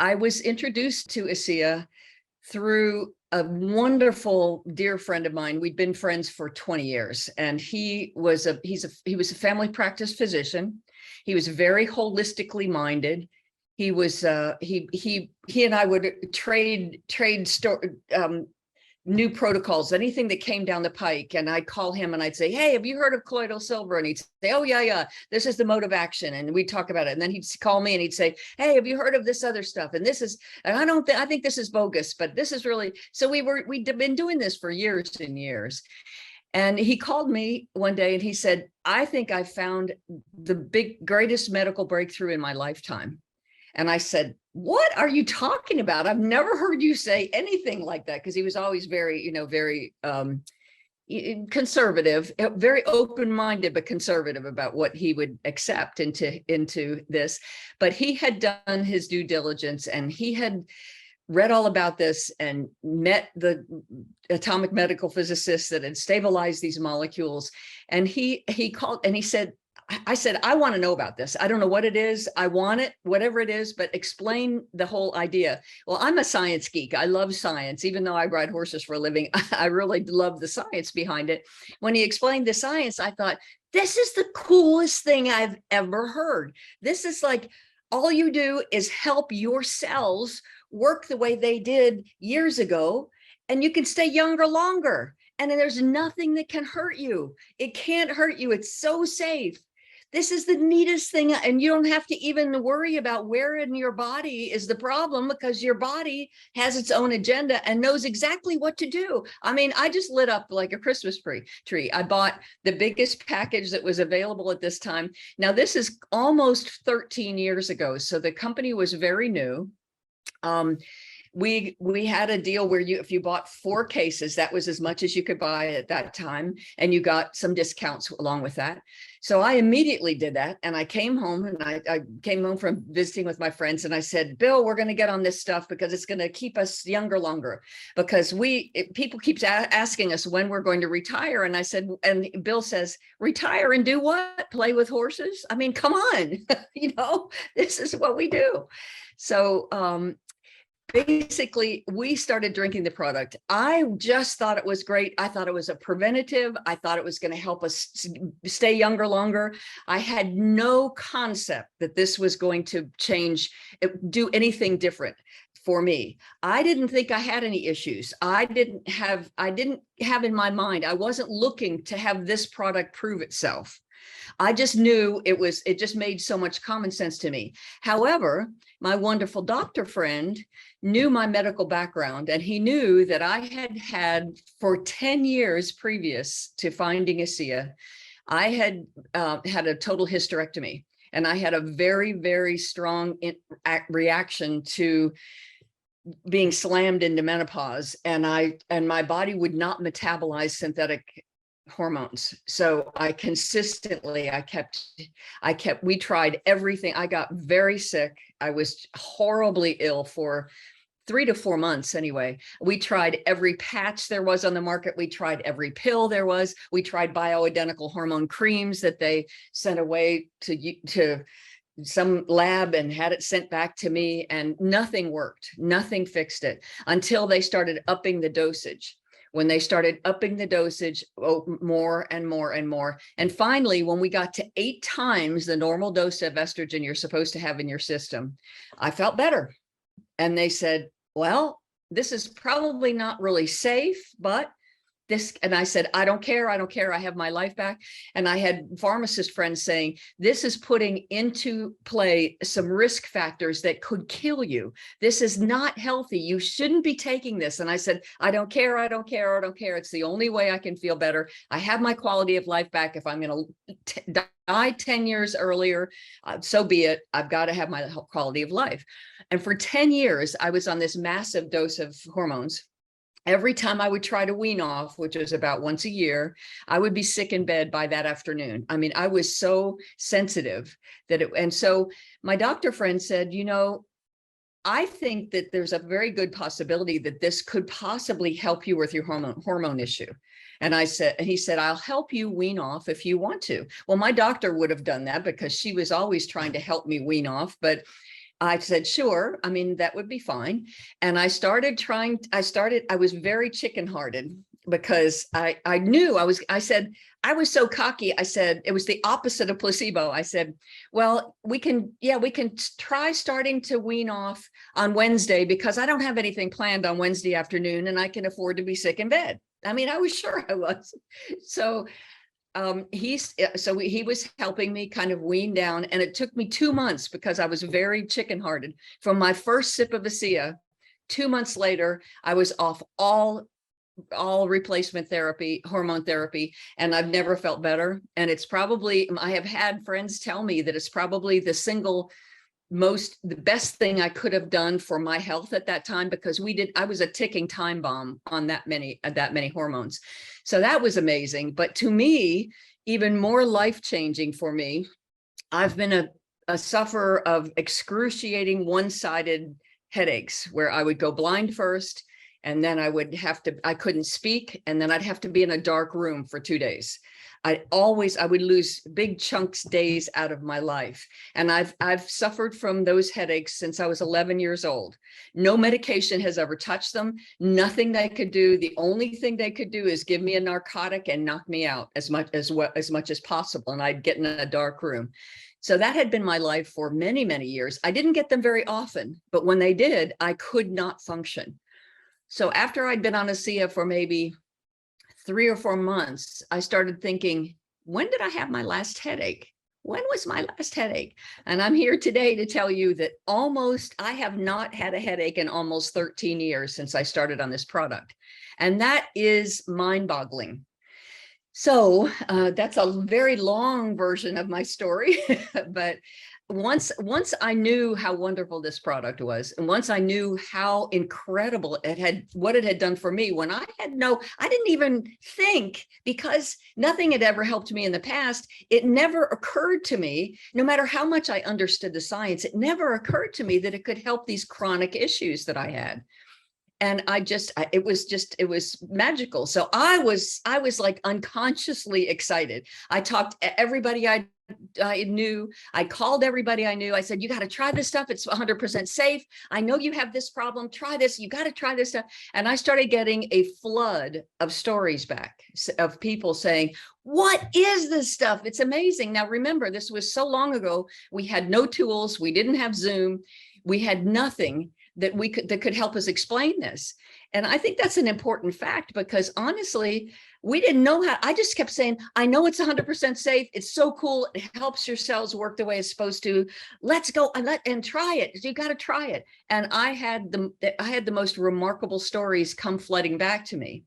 I was introduced to Asea through a wonderful dear friend of mine. We'd been friends for 20 years, and he was a family practice physician. He was very holistically minded. He was he and I would trade new protocols, anything that came down the pike. And I'd call him and I'd say, hey, have you heard of colloidal silver? And he'd say, oh yeah, this is the mode of action. And we'd talk about it. And then he'd call me and he'd say, hey, have you heard of this other stuff? And I think this is bogus, but this is really, so we'd been doing this for years and years. And he called me one day and he said, I think I found the greatest medical breakthrough in my lifetime. And I said, what are you talking about? I've never heard you say anything like that, because he was always very, very conservative, very open-minded, but conservative about what he would accept into this. But he had done his due diligence, and he had read all about this and met the atomic medical physicists that had stabilized these molecules. And he called and he said, I said, I want to know about this. I don't know what it is. I want it, whatever it is, but explain the whole idea. Well, I'm a science geek. I love science. Even though I ride horses for a living, I really love the science behind it. When he explained the science, I thought, this is the coolest thing I've ever heard. This is like, all you do is help your cells work the way they did years ago, and you can stay younger longer. And there's nothing that can hurt you. It can't hurt you. It's so safe. This is the neatest thing. And you don't have to even worry about where in your body is the problem, because your body has its own agenda and knows exactly what to do. I mean, I just lit up like a Christmas tree. I bought the biggest package that was available at this time. Now, this is almost 13 years ago. So the company was very new. We had a deal where if you bought 4 cases, that was as much as you could buy at that time, and you got some discounts along with that. So I immediately did that, and I came home, and I came home from visiting with my friends, and I said, Bill, we're going to get on this stuff because it's going to keep us younger longer, because people keep asking us when we're going to retire. And I said, and Bill says, retire and do what? Play with horses? I mean, come on, this is what we do. So basically, we started drinking the product. I just thought it was great. I thought it was a preventative. I thought it was going to help us stay younger longer. I had no concept that this was going to do anything different for me. I didn't think I had any issues. I didn't have in my mind, I wasn't looking to have this product prove itself. I just knew it just made so much common sense to me. However, my wonderful doctor friend knew my medical background, and he knew that I had for 10 years previous to finding Asea, I had had a total hysterectomy, and I had a very, very strong reaction to being slammed into menopause, and my body would not metabolize synthetic hormones. So we tried everything. I got very sick. I was horribly ill for 3 to 4 months anyway. We tried every patch there was on the market. We tried every pill there was. We tried bioidentical hormone creams that they sent away to some lab and had it sent back to me, and nothing worked. Nothing fixed it until they started upping the dosage. When they started upping the dosage more and more and more. And finally, when we got to 8 times the normal dose of estrogen you're supposed to have in your system, I felt better. And they said, well, this is probably not really safe, but this, and I said, I don't care. I have my life back. And I had pharmacist friends saying, this is putting into play some risk factors that could kill you. This is not healthy. You shouldn't be taking this. And I said, I don't care. It's the only way I can feel better. I have my quality of life back. If I'm going to die 10 years earlier, so be it. I've got to have my quality of life. And for 10 years, I was on this massive dose of hormones. Every time I would try to wean off, which was about once a year, I would be sick in bed by that afternoon. I mean, I was so sensitive and so my doctor friend said, I think that there's a very good possibility that this could possibly help you with your hormone issue. And he said, I'll help you wean off if you want to. Well, my doctor would have done that because she was always trying to help me wean off, but I said, sure. I mean, that would be fine. And I was very chicken hearted because I knew I said, I was so cocky. I said, it was the opposite of placebo. I said, well, we can try starting to wean off on Wednesday because I don't have anything planned on Wednesday afternoon and I can afford to be sick in bed. I mean, I was sure I was. So he was helping me kind of wean down, and it took me 2 months because I was very chicken hearted. From my first sip of Asea, 2 months later, I was off all replacement therapy, hormone therapy, and I've never felt better. And it's probably, I have had friends tell me that it's probably the best thing I could have done for my health at that time, because I was a ticking time bomb on that many hormones. So that was amazing. But to me, even more life-changing for me, I've been a sufferer of excruciating one-sided headaches where I would go blind first, and then I couldn't speak, and then I'd have to be in a dark room for 2 days. I would lose big chunks days out of my life. And I've suffered from those headaches since I was 11 years old. No medication has ever touched them. Nothing they could do. The only thing they could do is give me a narcotic and knock me out as much as possible. And I'd get in a dark room. So that had been my life for many, many years. I didn't get them very often, but when they did, I could not function. So after I'd been on Asea for maybe 3 or 4 months, I started thinking, when did I have my last headache? When was my last headache? And I'm here today to tell you that I have not had a headache in almost 13 years since I started on this product. And that is mind-boggling. So that's a very long version of my story, but once I knew how wonderful this product was, and once I knew how incredible what it had done for me, when I didn't even think, because nothing had ever helped me in the past, it never occurred to me, no matter how much I understood the science, it never occurred to me that it could help these chronic issues that I had. And it was magical. So I was like unconsciously excited. I talked to everybody I knew. I called everybody I knew. I said, you got to try this stuff. It's 100% safe. I know you have this problem. Try this. You got to try this stuff. And I started getting a flood of stories back of people saying, what is this stuff? It's amazing. Now, remember, this was so long ago. We had no tools. We didn't have Zoom. We had nothing that could help us explain this. And I think that's an important fact, because honestly, we didn't know how. I just kept saying, I know it's 100% safe. It's so cool. It helps your cells work the way it's supposed to. Let's go and try it. You got to try it. And I had the most remarkable stories come flooding back to me.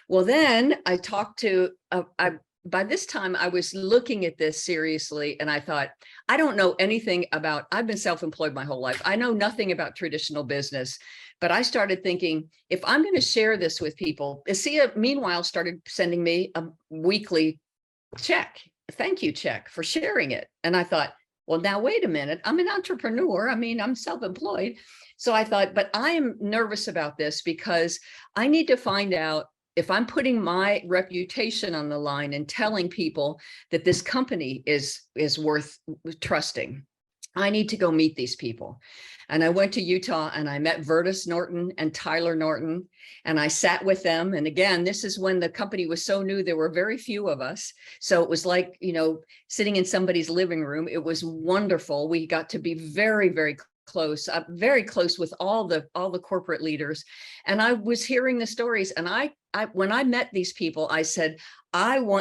Well, then I talked to, by this time I was looking at this seriously, and I thought, I don't know anything about, I've been self-employed my whole life. I know nothing about traditional business, but I started thinking, if I'm going to share this with people, Asea meanwhile started sending me a weekly check, a thank you check for sharing it. And I thought, well, now wait a minute, I'm an entrepreneur. I mean, I'm self-employed. So I thought, but I am nervous about this because I need to find out if I'm putting my reputation on the line and telling people that this company is worth trusting. I need to go meet these people. And I went to Utah and I met Vertus Norton and Tyler Norton, and I sat with them. And again, this is when the company was so new, there were very few of us. So it was like, sitting in somebody's living room. It was wonderful. We got to be very, very very close with all the corporate leaders. And I was hearing the stories. And when I met these people, I said,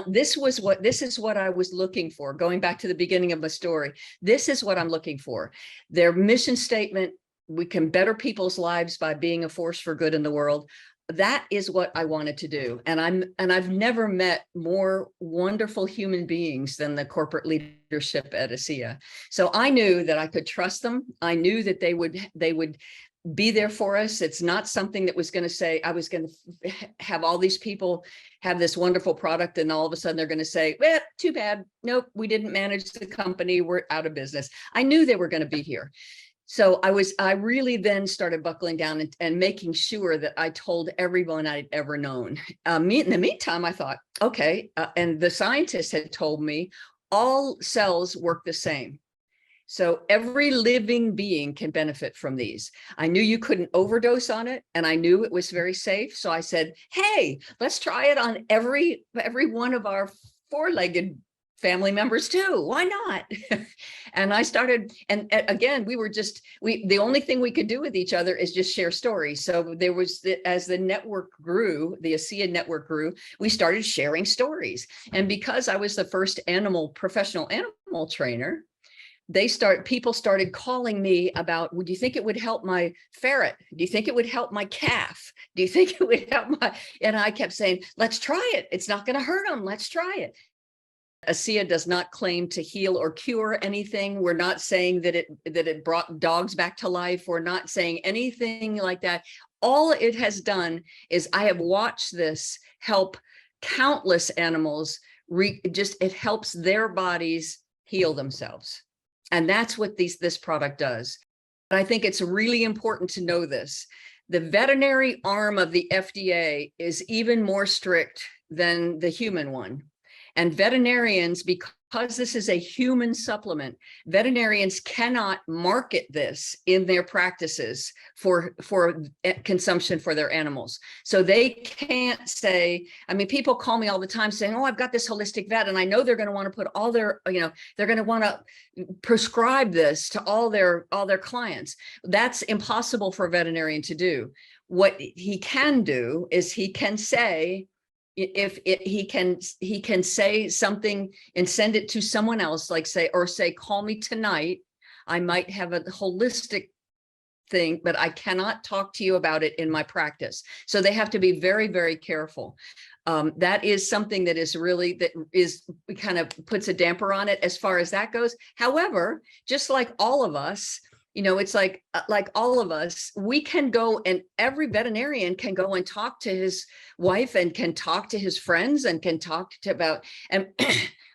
this is what I was looking for. Going back to the beginning of my story, this is what I'm looking for. Their mission statement, we can better people's lives by being a force for good in the world. That is what I wanted to do. And I've never met more wonderful human beings than the corporate leadership at Asea. So I knew that I could trust them. I knew that they would be there for us. It's not something that was going to say, I was going to have all these people have this wonderful product and all of a sudden they're going to say, well, too bad. Nope, we didn't manage the company. We're out of business. I knew they were going to be here. So I really then started buckling down and making sure that I told everyone I'd ever known. In the meantime, I thought, okay, and the scientists had told me all cells work the same. So every living being can benefit from these. I knew you couldn't overdose on it, and I knew it was very safe. So I said, hey, let's try it on every one of our four-legged family members too. Why not? And I started, and again, the only thing we could do with each other is just share stories. So there was, as the network grew, the Asea network grew, we started sharing stories. And because I was the first professional animal trainer, people started calling me about, would you think it would help my ferret? Do you think it would help my calf? Do you think it would help and I kept saying, let's try it. It's not going to hurt them. Let's try it. Asea does not claim to heal or cure anything. We're not saying that it brought dogs back to life. We're not saying anything like that. All it has done is I have watched this help countless animals. It helps their bodies heal themselves. And that's what this product does. But I think it's really important to know this. The veterinary arm of the FDA is even more strict than the human one. And veterinarians, because this is a human supplement, veterinarians cannot market this in their practices for consumption for their animals. So they can't say, I mean, people call me all the time saying, oh, I've got this holistic vet, and I know they're going to want to put all their, they're going to want to prescribe this to all their clients. That's impossible for a veterinarian to do. What he can do is he can say, he can say something and send it to someone else, like say, call me tonight. I might have a holistic thing, but I cannot talk to you about it in my practice. So they have to be very, very careful. That is something that kind of puts a damper on it as far as that goes. However, just like all of us, it's like all of us, we can go, and every veterinarian can go and talk to his wife and can talk to his friends and can talk and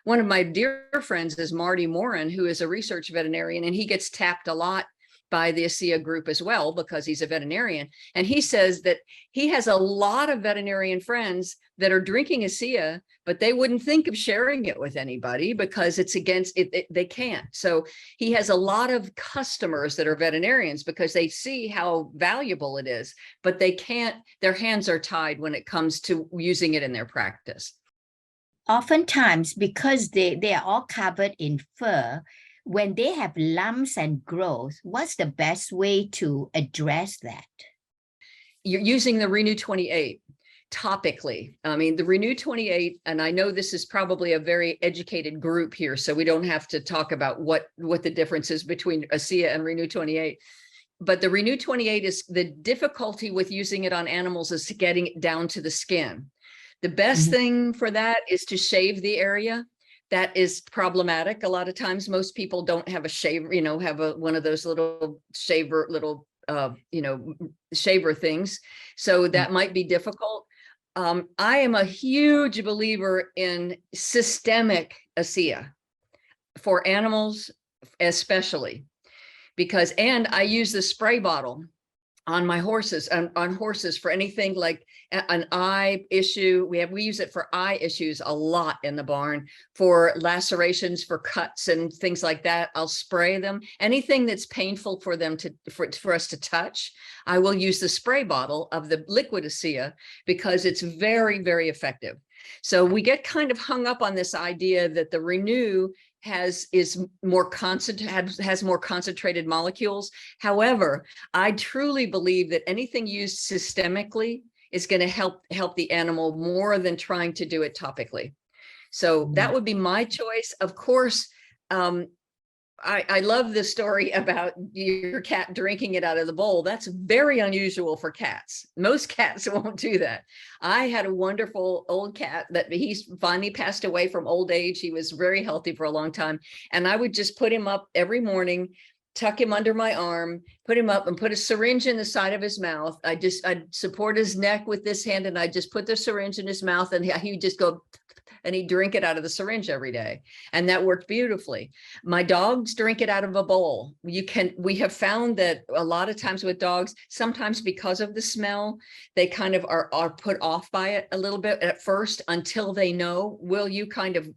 one of my dear friends is Marty Morin, who is a research veterinarian, and he gets tapped a lot by the Asea group as well, because he's a veterinarian. And he says that he has a lot of veterinarian friends that are drinking Asea, but they wouldn't think of sharing it with anybody because it's against it. They can't. So he has a lot of customers that are veterinarians because they see how valuable it is, but they can't, their hands are tied when it comes to using it in their practice. Oftentimes, because they are all covered in fur, when they have lumps and growth, what's the best way to address that? You're using the Renew 28 topically. I mean, the Renew 28, and I know this is probably a very educated group here, so we don't have to talk about what the difference is between Asea and Renew 28. But the Renew 28 is the difficulty with using it on animals is getting it down to the skin. The best thing for that is to shave the area. That is problematic. A lot of times, most people don't have a shaver, have one of those little shaver, shaver things. So that might be difficult. I am a huge believer in systemic Asea for animals, especially and I use the spray bottle on my horses, on horses for anything like an eye issue. We use it for eye issues a lot in the barn, for lacerations, for cuts and things like that. I'll spray them. Anything that's painful for them for us to touch, I will use the spray bottle of the liquid Asea because it's very, very effective. So we get kind of hung up on this idea that the Renew has more concentrated molecules. However, I truly believe that anything used systemically is going to help the animal more than trying to do it topically. So that would be my choice. Of course, I love the story about your cat drinking it out of the bowl. That's very unusual for cats. Most cats won't do that. I had a wonderful old cat that he's finally passed away from old age. He was very healthy for a long time. And I would just put him up every morning, tuck him under my arm, put him up and put a syringe in the side of his mouth. I'd support his neck with this hand and I just put the syringe in his mouth and he would just go and he'd drink it out of the syringe every day. And that worked beautifully. My dogs drink it out of a bowl. We have found that a lot of times with dogs, sometimes because of the smell, they kind of are put off by it a little bit at first until they know. Will, you kind of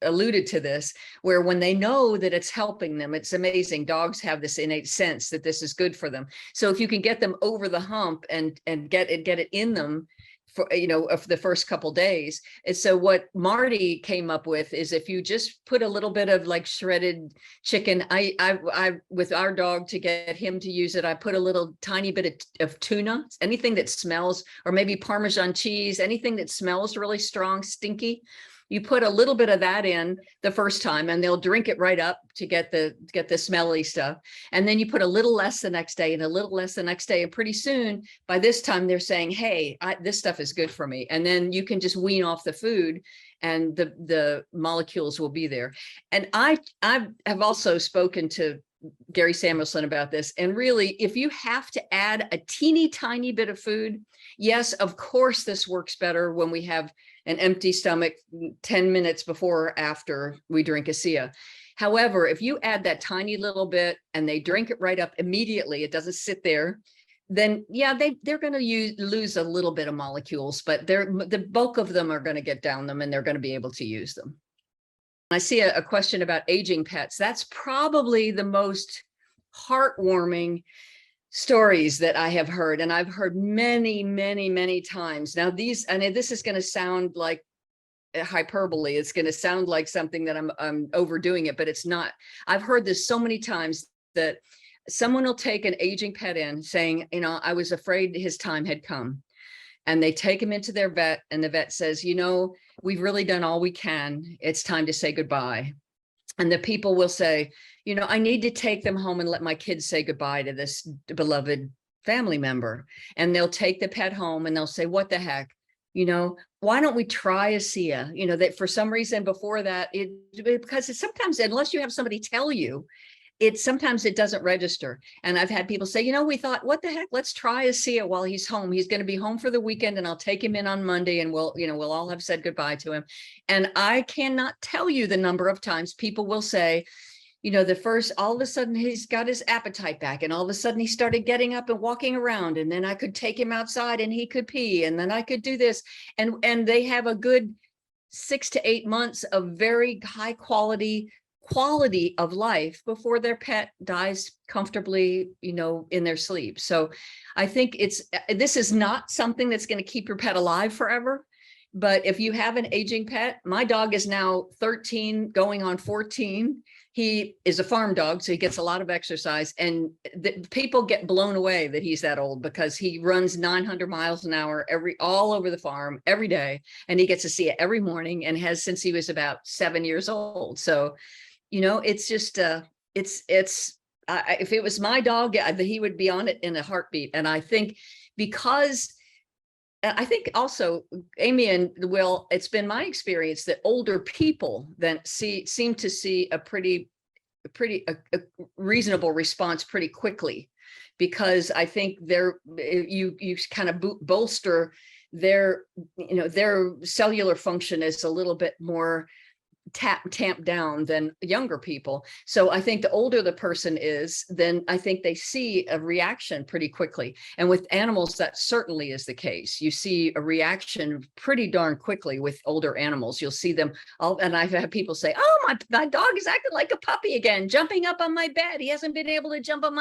alluded to this, where when they know that it's helping them, it's amazing. Dogs have this innate sense that this is good for them. So if you can get them over the hump and get it in them for, for the first couple days. And so what Marty came up with is, if you just put a little bit of like shredded chicken, I with our dog, to get him to use it, I put a little tiny bit of tuna, anything that smells, or maybe Parmesan cheese, anything that smells really strong, stinky. You put a little bit of that in the first time and they'll drink it right up to get the smelly stuff. And then you put a little less the next day and a little less the next day. And pretty soon, by this time, they're saying, hey, this stuff is good for me. And then you can just wean off the food and the molecules will be there. And I have also spoken to Gary Samuelson about this. And really, if you have to add a teeny tiny bit of food, yes, of course, this works better when we have an empty stomach 10 minutes before or after we drink Asea. However, if you add that tiny little bit and they drink it right up immediately, it doesn't sit there, then yeah, they're going to lose a little bit of molecules, but the bulk of them are going to get down them and they're going to be able to use them. I see a question about aging pets. That's probably the most heartwarming stories that I have heard. And I've heard many, many, many times. Now this is going to sound like hyperbole. It's going to sound like something that I'm overdoing it, but it's not. I've heard this so many times that someone will take an aging pet in saying, I was afraid his time had come. And they take him into their vet and the vet says, we've really done all we can. It's time to say goodbye. And the people will say, I need to take them home and let my kids say goodbye to this beloved family member. And they'll take the pet home and they'll say, what the heck? Why don't we try Asea? That for some reason before that, because it's sometimes, unless you have somebody tell you, sometimes it doesn't register. And I've had people say, we thought, what the heck, let's try Asea while he's home. He's going to be home for the weekend and I'll take him in on Monday and we'll all have said goodbye to him. And I cannot tell you the number of times people will say, all of a sudden he's got his appetite back and all of a sudden he started getting up and walking around and then I could take him outside and he could pee and then I could do this. And they have a good 6 to 8 months of very high quality of life before their pet dies comfortably, in their sleep. So I think this is not something that's going to keep your pet alive forever. But if you have an aging pet, my dog is now 13 going on 14. He is a farm dog, so he gets a lot of exercise, and people get blown away that he's that old because he runs 900 miles an hour all over the farm every day, and he gets to see it every morning and has since he was about 7 years old. So, it's just if it was my dog, he would be on it in a heartbeat. And I think also, Amy and Will, it's been my experience that older people then seem to see a pretty reasonable response pretty quickly, because I think you kind of bolster their cellular function is a little bit more tamped down than younger people. So I think the older the person is, then I think they see a reaction pretty quickly. And with animals, that certainly is the case. You see a reaction pretty darn quickly with older animals. You'll see them all, and I've had people say, oh, my dog is acting like a puppy again, jumping up on my bed. He hasn't been able to jump up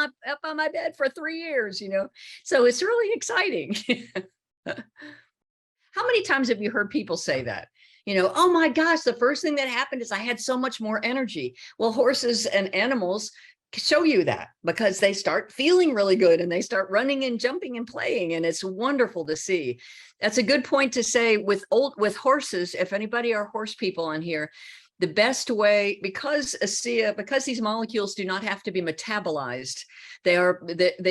on my bed for 3 years, So it's really exciting. How many times have you heard people say that? Oh my gosh, the first thing that happened is I had so much more energy. Well, horses and animals show you that because they start feeling really good and they start running and jumping and playing. And it's wonderful to see. That's a good point to say with horses, if anybody are horse people on here, the best way, because Asea, because these molecules do not have to be metabolized, they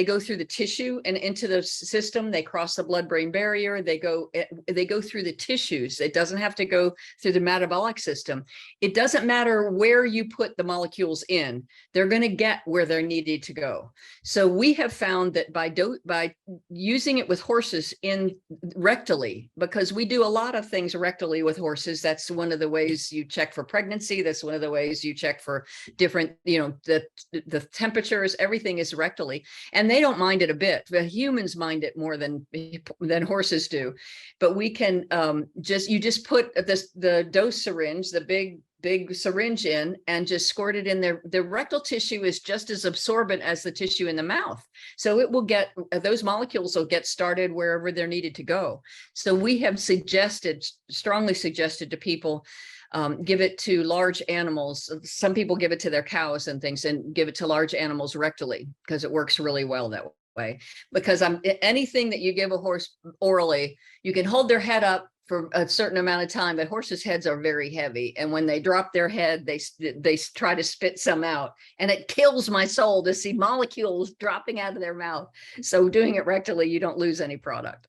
go through the tissue and into the system. They cross the blood-brain barrier. They go through the tissues. It doesn't have to go through the metabolic system. It doesn't matter where you put the molecules in; they're going to get where they're needed to go. So we have found that by using it with horses in rectally, because we do a lot of things rectally with horses. That's one of the ways you check for pregnancy. That's one of the ways you check for different, the temperatures. Everything is rectally, and they don't mind it a bit. The humans mind it more than horses do. But we can you just put the dose syringe, the big syringe in, and just squirt it in there. The rectal tissue is just as absorbent as the tissue in the mouth. So it will get, those molecules will get started wherever they're needed to go. So we have strongly suggested to people, give it to large animals. Some people give it to their cows and things, and give it to large animals rectally, because it works really well that way. Because anything that you give a horse orally, you can hold their head up for a certain amount of time, but horses' heads are very heavy. And when they drop their head, they try to spit some out. And it kills my soul to see molecules dropping out of their mouth. So doing it rectally, you don't lose any product.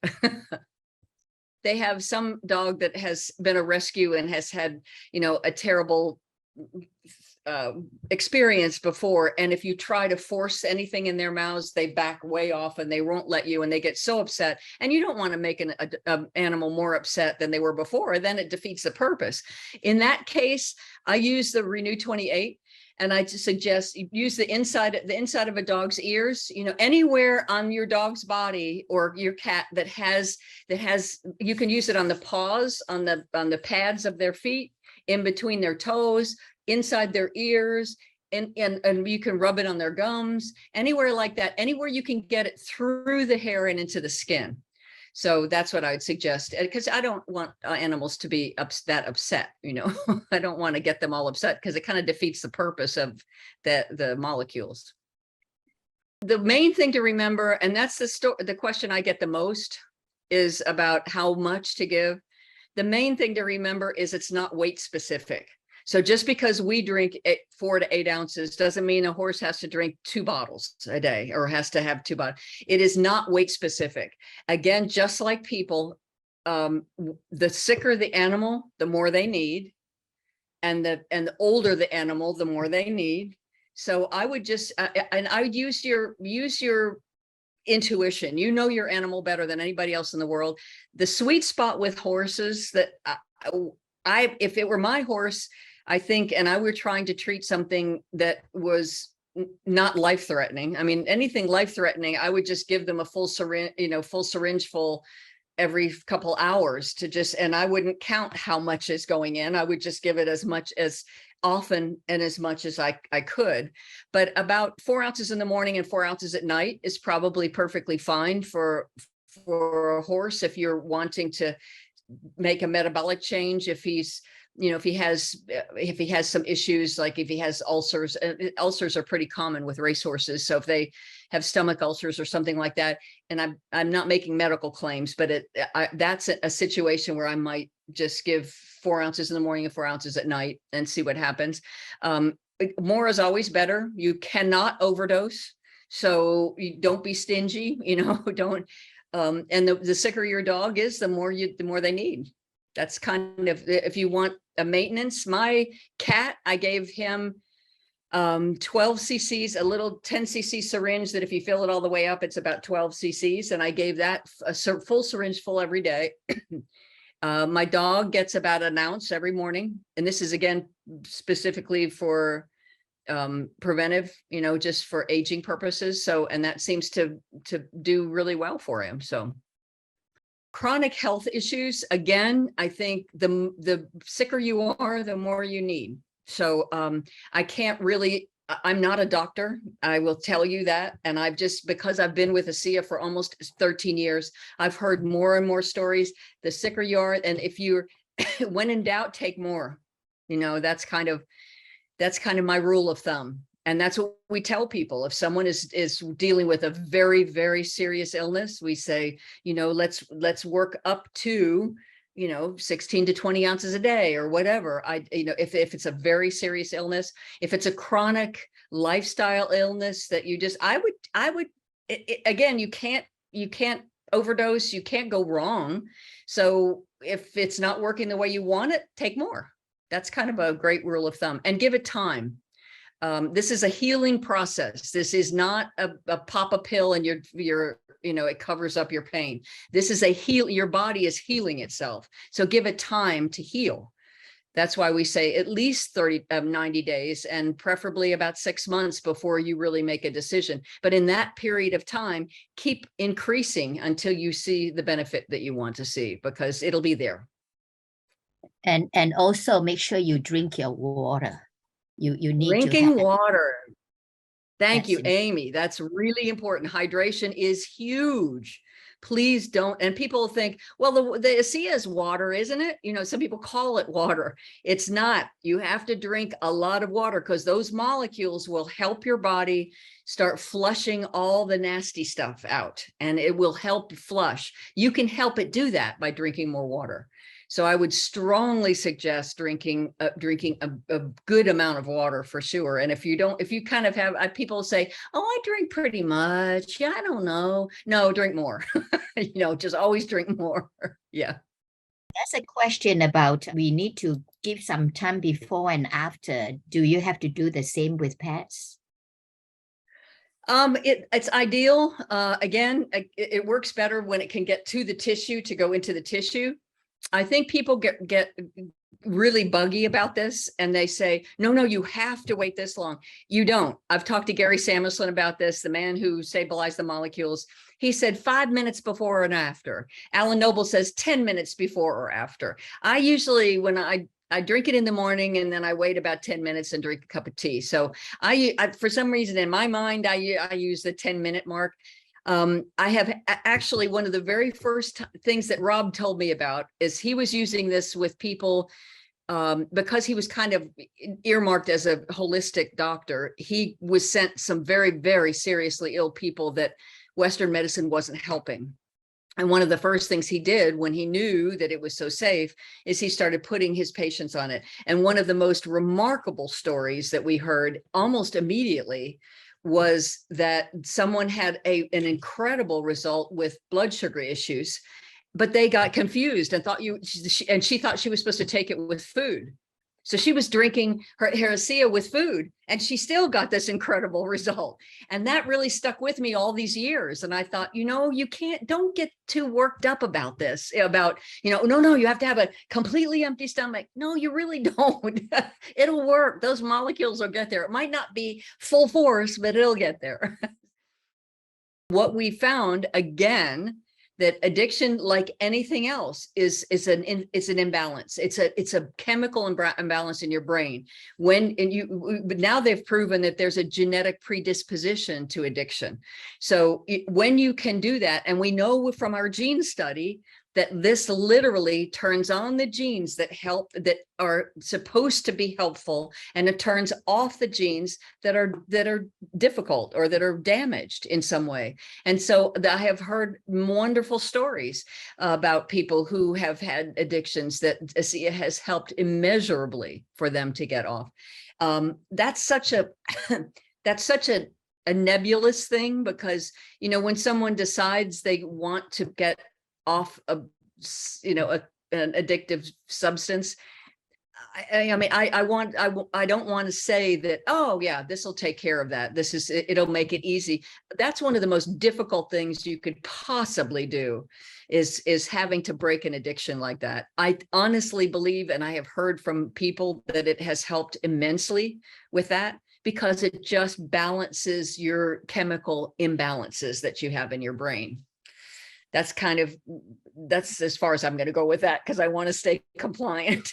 They have some dog that has been a rescue and has had, a terrible experience before. And if you try to force anything in their mouths, they back way off and they won't let you, and they get so upset. And you don't want to make an animal more upset than they were before. Then it defeats the purpose. In that case, I use the Renew 28. And I just suggest you use the inside of a dog's ears, anywhere on your dog's body or your cat that has, you can use it on the paws, on the pads of their feet, in between their toes, inside their ears, and you can rub it on their gums, anywhere like that, anywhere you can get it through the hair and into the skin. So that's what I would suggest, because I don't want animals to be that upset. I don't want to get them all upset, because it kind of defeats the purpose of the molecules. The main thing to remember, and that's the question I get the most, is about how much to give. The main thing to remember is it's not weight specific. So just because we drink 4 to 8 ounces doesn't mean a horse has to drink 2 bottles a day or has to have 2 bottles. It is not weight specific. Again, just like people, the sicker the animal, the more they need, and the older the animal, the more they need. So I would just and I would use your intuition. Your animal better than anybody else in the world. The sweet spot with horses that if it were my horse, I think, and I were trying to treat something that was not life-threatening. I mean, anything life-threatening, I would just give them a full syringe full every couple hours and I wouldn't count how much is going in. I would just give it as much as often and as much as I could. But about 4 ounces in the morning and 4 ounces at night is probably perfectly fine for a horse if you're wanting to make a metabolic change. If he has some issues, like if he has ulcers. Ulcers are pretty common with racehorses. So if they have stomach ulcers or something like that, and I'm not making medical claims, but that's a situation where I might just give 4 ounces in the morning and 4 ounces at night and see what happens. More is always better. You cannot overdose. So you don't be stingy, don't. And the sicker your dog is, the more they need. That's kind of, if you want a maintenance. My cat, I gave him 12 cc's, a little 10 cc syringe that if you fill it all the way up, it's about 12 cc's. And I gave that a full syringe full every day. My dog gets about an ounce every morning. And this is, again, specifically for preventive, just for aging purposes. So, and that seems to do really well for him. So chronic health issues, again, I think the sicker you are, the more you need. So I can't really, I'm not a doctor, I will tell you that. And because I've been with Asea for almost 13 years, I've heard more and more stories. The sicker you are, and if you're, when in doubt, take more. That's kind of my rule of thumb. And that's what we tell people. If someone is dealing with a very, very serious illness, we say, let's work up to 16 to 20 ounces a day or whatever. If it's a very serious illness, if it's a chronic lifestyle illness that again, you can't overdose, you can't go wrong. So if it's not working the way you want it, take more. That's kind of a great rule of thumb, and give it time. This is a healing process. This is not a pop a pill and it covers up your pain. This is your body is healing itself. So give it time to heal. That's why we say at least 90 days, and preferably about 6 months before you really make a decision. But in that period of time, keep increasing until you see the benefit that you want to see, because it'll be there. And also make sure you drink your water. You need drinking water. Thank you, important. Amy. That's really important. Hydration is huge. Please don't. And people think, well, the Asea is water, isn't it? Some people call it water. It's not. You have to drink a lot of water, because those molecules will help your body start flushing all the nasty stuff out, and it will help flush. You can help it do that by drinking more water. So I would strongly suggest drinking a good amount of water for sure. And if you kind of have, people say, oh, I drink pretty much. Yeah, I don't know. No, drink more. Just always drink more. Yeah. That's a question about, we need to give some time before and after. Do you have to do the same with pets? It's ideal. Again, it works better when it can get to the tissue, to go into the tissue. I think people get really buggy about this, and they say, no, you have to wait this long. You don't. I've talked to Gary Samuelson about this, the man who stabilized the molecules. He said 5 minutes before and after. Alan Noble says 10 minutes before or after. I usually, when I drink it in the morning, and then I wait about 10 minutes and drink a cup of tea. So I for some reason in my mind, I use the 10-minute mark. I have actually, one of the very first things that Rob told me about is he was using this with people because he was kind of earmarked as a holistic doctor. He was sent some very, very seriously ill people that Western medicine wasn't helping. And one of the first things he did when he knew that it was so safe is he started putting his patients on it. And one of the most remarkable stories that we heard almost immediately was that someone had an incredible result with blood sugar issues, but they got confused and thought she thought she was supposed to take it with food. So she was drinking her Asea with food, and she still got this incredible result. And that really stuck with me all these years. And I thought, don't get too worked up about this, about, no, you have to have a completely empty stomach. No, you really don't. It'll work. Those molecules will get there. It might not be full force, but it'll get there. What we found, again, that addiction, like anything else, is an imbalance. It's a chemical imbalance in your brain. But now they've proven that there's a genetic predisposition to addiction. So when you can do that, and we know from our gene study that this literally turns on the genes that are supposed to be helpful, and it turns off the genes that are difficult or that are damaged in some way. And so I have heard wonderful stories about people who have had addictions that Asea has helped immeasurably for them to get off. That's such a nebulous thing, because when someone decides they want to get off an addictive substance, I don't want to say that, oh yeah, this will take care of that. It'll make it easy. That's one of the most difficult things you could possibly do, is having to break an addiction like that. I honestly believe, and I have heard from people, that it has helped immensely with that, because it just balances your chemical imbalances that you have in your brain. That's as far as I'm going to go with that, because I want to stay compliant.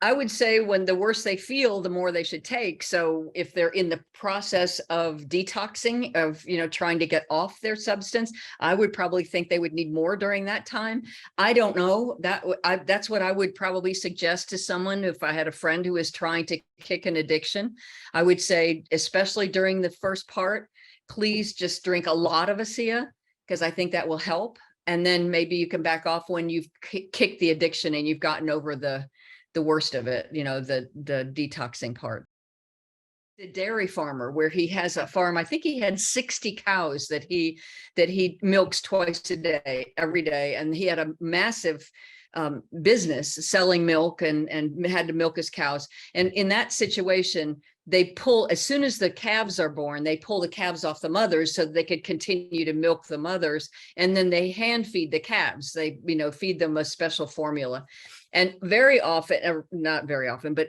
I would say when the worse they feel, the more they should take. So if they're in the process of detoxing, of trying to get off their substance, I would probably think they would need more during that time. I don't know. That's what I would probably suggest to someone. If I had a friend who is trying to kick an addiction, I would say, especially during the first part, please just drink a lot of Asea, because I think that will help. and then maybe you can back off when you've kicked the addiction and you've gotten over the worst of it, the detoxing part. The dairy farmer where he has a farm, I think he had 60 cows that he milks twice a day, every day, and he had a massive business selling milk and had to milk his cows. And in that situation, they pull, as soon as the calves are born, they pull the calves off the mothers so that they could continue to milk the mothers, and then they hand feed the calves. They feed them a special formula. And very often, or not very often, but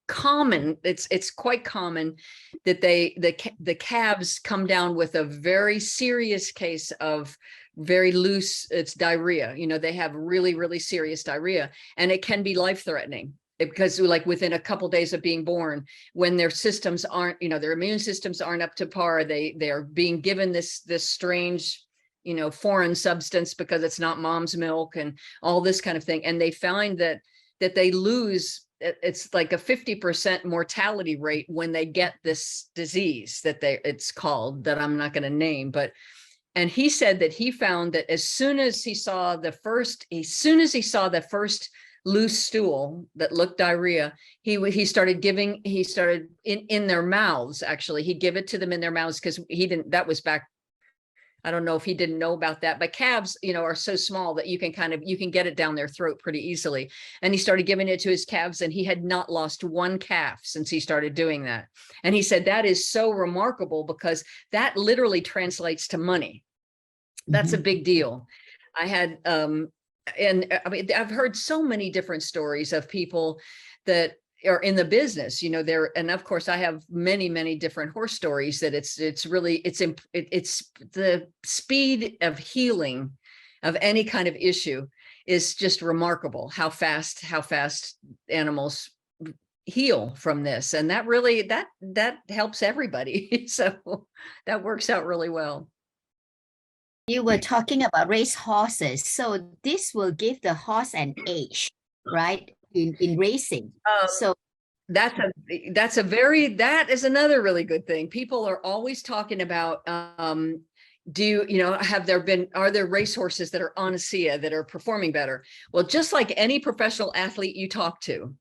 common, it's quite common that the calves come down with a very serious case of very loose, it's diarrhea. They have really, really serious diarrhea, and it can be life-threatening because, like, within a couple of days of being born, when their systems aren't, their immune systems aren't up to par, they are being given this strange, foreign substance because it's not mom's milk and all this kind of thing. And they find that they lose, it's like a 50% mortality rate when they get this disease it's called, that I'm not going to name, and he said that he found that as soon as he saw the first loose stool that looked diarrhea, he started in their mouths. Actually, he'd give it to them in their mouths, because that was back, I don't know if he didn't know about that, but calves, are so small that you can get it down their throat pretty easily. And he started giving it to his calves, and he had not lost one calf since he started doing that. And he said that is so remarkable, because that literally translates to money. That's a big deal. I had, and I mean, I've heard so many different stories of people that are in the business, and of course I have many, many different horse stories that it's the speed of healing of any kind of issue is just remarkable, how fast animals heal from this. And that really, that helps everybody. So that works out really well. You were talking about race horses. So this will give the horse an age, right? In racing. So that is another really good thing. People are always talking about, are there racehorses that are on Asea that are performing better? Well, just like any professional athlete you talk to,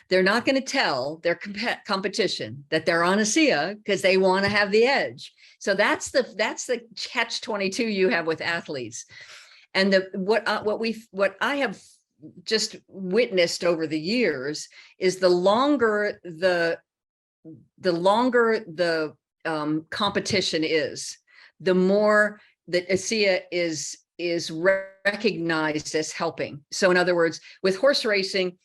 they're not going to tell their competition that they're on Asea because they want to have the edge. So that's the catch-22 you have with athletes. And what I have just witnessed over the years is the longer the competition is, the more that Asea is recognized as helping. So in other words, with horse racing,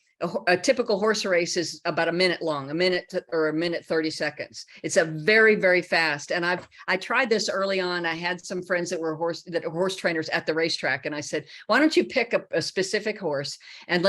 a typical horse race is about a minute long, a minute or a minute 30 seconds. It's a very, very fast. And I tried this early on. I had some friends that were horse trainers at the racetrack. And I said, why don't you pick a specific horse and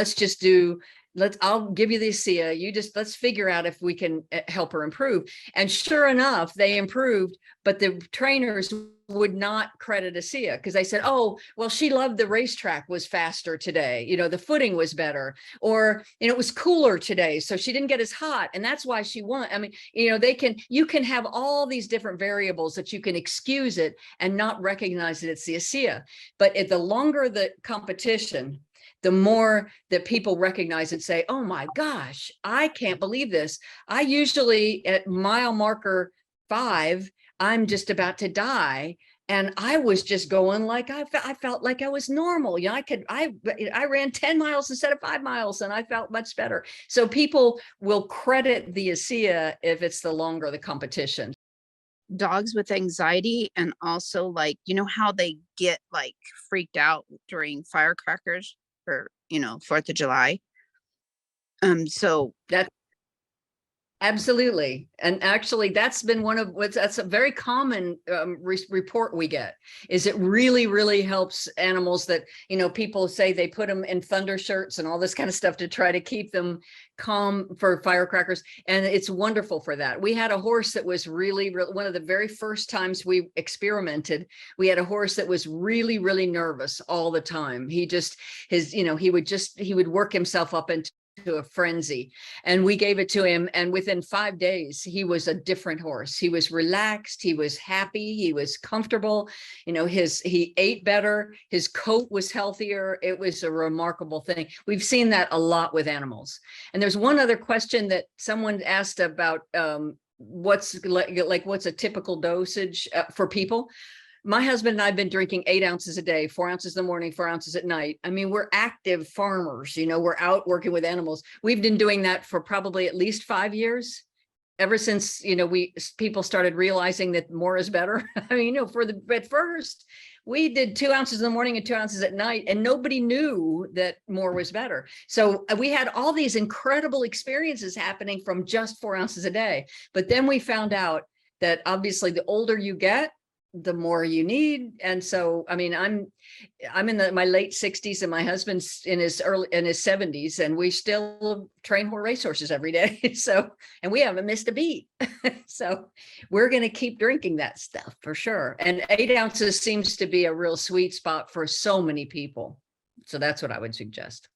I'll give you the Asea. Let's figure out if we can help her improve. And sure enough, they improved, but the trainers would not credit Asea because they said, oh, well, she loved the racetrack was faster today. The footing was better, or, it was cooler today. So she didn't get as hot. And that's why she won. I mean, you can have all these different variables that you can excuse it and not recognize that it's the Asea. But the longer the competition, the more that people recognize and say, oh my gosh, I can't believe this. I usually at mile marker 5, I'm just about to die. And I was just going like, I felt like I was normal. I ran 10 miles instead of 5 miles and I felt much better. So people will credit the Asea if it's the longer the competition. Dogs with anxiety, and also how they get freaked out during firecrackers or 4th of July. So that absolutely. And actually that's been that's a very common report we get, is it really, really helps animals that, people say they put them in thunder shirts and all this kind of stuff to try to keep them calm for firecrackers. And it's wonderful for that. We had a horse that was really, one of the very first times we experimented, we had a horse that was really, really nervous all the time. He would work himself up into into a frenzy, and we gave it to him. And within 5 days, he was a different horse. He was relaxed. He was happy. He was comfortable. You know, he ate better. His coat was healthier. It was a remarkable thing. We've seen that a lot with animals. And there's one other question that someone asked about, what's what's a typical dosage for people. My husband and I have been drinking 8 ounces a day, 4 ounces in the morning, 4 ounces at night. I mean, we're active farmers, you know, we're out working with animals. We've been doing that for probably at least 5 years, ever since, you know, people started realizing that more is better. I mean, you know, at first we did 2 ounces in the morning and 2 ounces at night, and nobody knew that more was better. So we had all these incredible experiences happening from just 4 ounces a day. But then we found out that obviously the older you get, the more you need. And so, I mean, I'm in my late 60s, and my husband's in his 70s, and we still train racehorses every day. So, and we haven't missed a beat. So we're going to keep drinking that stuff for sure. And 8 ounces seems to be a real sweet spot for so many people. So that's what I would suggest.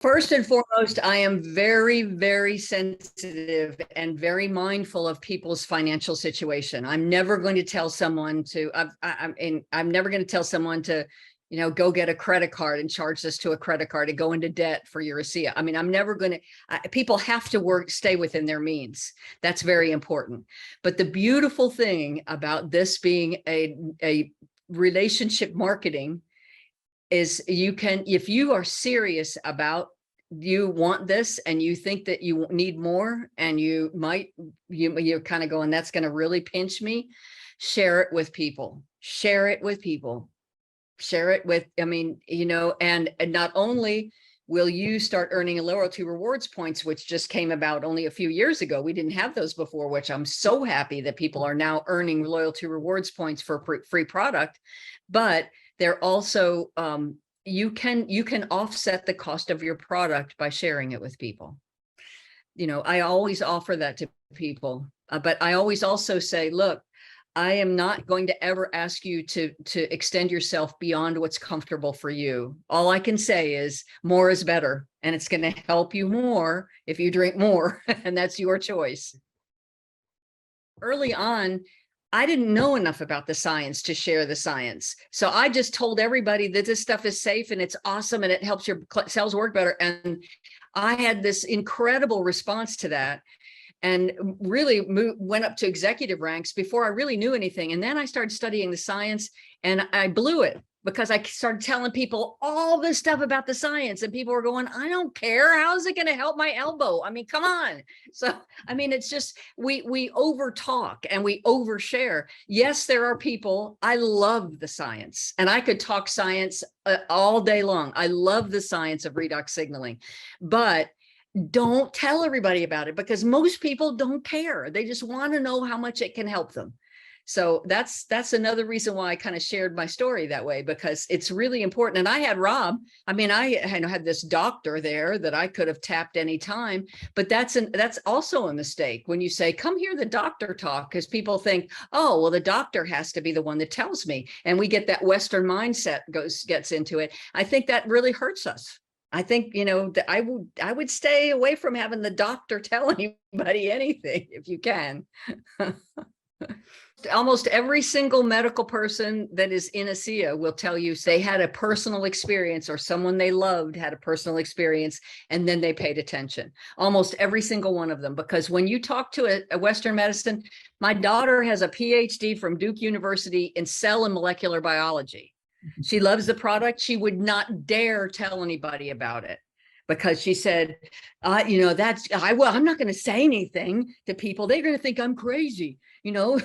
First and foremost, I am very, very sensitive and very mindful of people's financial situation. I'm never going to tell someone to, I'm never going to tell someone to, you know, go get a credit card and charge this to a credit card and go into debt for your Asea. I mean, I'm never going to, people have to stay within their means. That's very important. But the beautiful thing about this being a relationship marketing is you can, if you are serious about, you want this and you think that you need more, and you're kind of going, that's going to really pinch me, share it with people, share it with, I mean, you know, and not only will you start earning loyalty rewards points, which just came about only a few years ago. We didn't have those before, which I'm so happy that people are now earning loyalty rewards points for free product, but they're also, you can offset the cost of your product by sharing it with people. You know, I always offer that to people, but I always also say, look, I am not going to ever ask you to extend yourself beyond what's comfortable for you. All I can say is more is better, and it's going to help you more if you drink more, and that's your choice. Early on, I didn't know enough about the science to share the science. So I just told everybody that this stuff is safe and it's awesome and it helps your cells work better. And I had this incredible response to that, and really went up to executive ranks before I really knew anything. And then I started studying the science, and I blew it because I started telling people all this stuff about the science, and people were going, I don't care. How is it going to help my elbow? I mean, come on. So, I mean, it's just, we over talk and we overshare. Yes, there are people, I love the science, and I could talk science all day long. I love the science of redox signaling, but don't tell everybody about it, because most people don't care. They just want to know how much it can help them. So that's another reason why I kind of shared my story that way, because it's really important. And I had Rob, I mean, I had this doctor there that I could have tapped anytime, but that's also a mistake when you say, come hear the doctor talk, because people think, oh, well, the doctor has to be the one that tells me. And we get that Western mindset gets into it. I think that really hurts us. I think, you know, that I would stay away from having the doctor tell anybody anything if you can. Almost every single medical person that is in Asea will tell you they had a personal experience, or someone they loved had a personal experience, and then they paid attention. Almost every single one of them, because when you talk to a Western medicine, my daughter has a PhD from Duke University in cell and molecular biology. She loves the product. She would not dare tell anybody about it, because she said, you know, I'm not going to say anything to people. They're going to think I'm crazy, you know?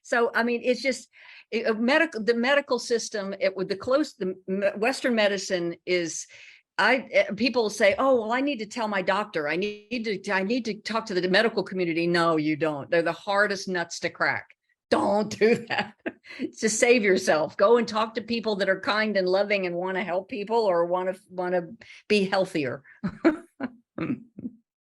So, I mean, it's just the medical system, the Western medicine is, people say, oh, well, I need to tell my doctor. I need to talk to the medical community. No, you don't. They're the hardest nuts to crack. Don't do that. Just save yourself. Go and talk to people that are kind and loving and want to help people, or want to be healthier.